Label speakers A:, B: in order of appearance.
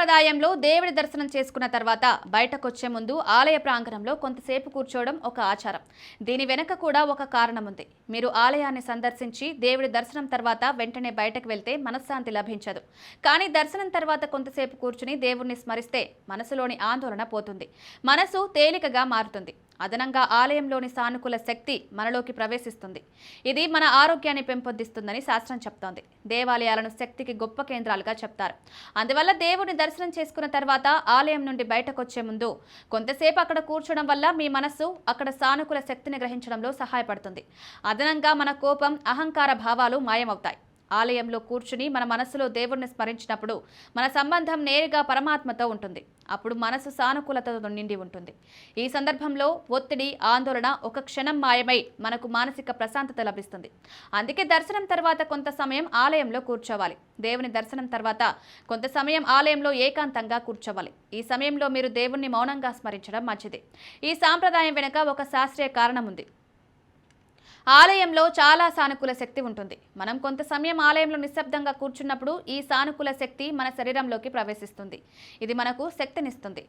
A: సాంప్రదాయంలో దేవుడి దర్శనం చేసుకున్న తర్వాత బయటకొచ్చే ముందు ఆలయ ప్రాంగణంలో కొంతసేపు కూర్చోవడం ఒక ఆచారం. దీని వెనక కూడా ఒక కారణం ఉంది. మీరు ఆలయాన్ని సందర్శించి దేవుడి దర్శనం తర్వాత వెంటనే బయటకు వెళ్తే మనశ్శాంతి లభించదు. కానీ దర్శనం తర్వాత కొంతసేపు కూర్చుని దేవుణ్ణి స్మరిస్తే మనసులోని ఆందోళన పోతుంది. మనసు తేలికగా మారుతుంది. అదనంగా ఆలయంలోని సానుకూల శక్తి మనలోకి ప్రవేశిస్తుంది. ఇది మన ఆరోగ్యాన్ని పెంపొందిస్తుందని శాస్త్రం చెప్తోంది. దేవాలయాలను శక్తికి గొప్ప కేంద్రాలుగా చెప్తారు. అందువల్ల దేవుడిని దర్శనం చేసుకున్న తర్వాత ఆలయం నుండి బయటకొచ్చే ముందు కొంతసేపు అక్కడ కూర్చోవడం వల్ల మీ మనస్సు అక్కడ సానుకూల శక్తిని గ్రహించడంలో సహాయపడుతుంది. అదనంగా మన కోపం, అహంకార భావాలు మాయమవుతాయి. ఆలయంలో కూర్చుని మన మనసులో దేవుడిని స్మరించినప్పుడు మన సంబంధం నేరుగా పరమాత్మతో ఉంటుంది. అప్పుడు మనసు సానుకూలతతో నిండి ఉంటుంది. ఈ సందర్భంలో ఒత్తిడి, ఆందోళన ఒక క్షణం మాయమై మనకు మానసిక ప్రశాంతత లభిస్తుంది. అందుకే దర్శనం తర్వాత కొంత సమయం ఆలయంలో కూర్చోవాలి. దేవుని దర్శనం తర్వాత కొంత సమయం ఆలయంలో ఏకాంతంగా కూర్చోవాలి. ఈ సమయంలో మీరు దేవుణ్ణి మౌనంగా స్మరించడం మంచిది. ఈ సాంప్రదాయం వెనుక ఒక శాస్త్రీయ కారణం ఉంది. ఆలయంలో చాలా సానుకూల శక్తి ఉంటుంది. మనం కొంత సమయం ఆలయంలో నిశ్శబ్దంగా కూర్చున్నప్పుడు ఈ సానుకూల శక్తి మన శరీరంలోకి ప్రవేశిస్తుంది. ఇది మనకు శక్తినిస్తుంది.